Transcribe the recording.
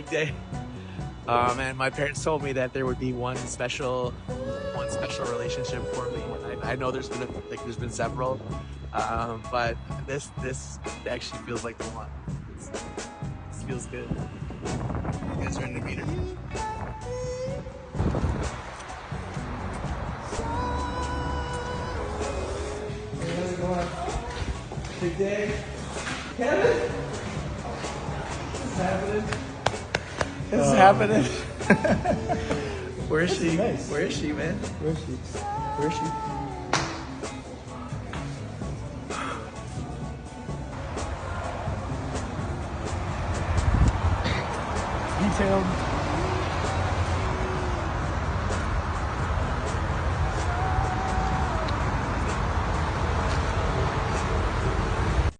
Big day. And my parents told me that there would be one special relationship for me. And I know there's been several, but this actually feels like the one. This feels good. You guys ready to meet her? Hey, how's it going? Big day. Kevin? What's happening? This is happening. Where is she? Nice. Where is she, man? Where is she? Where is she? Detailed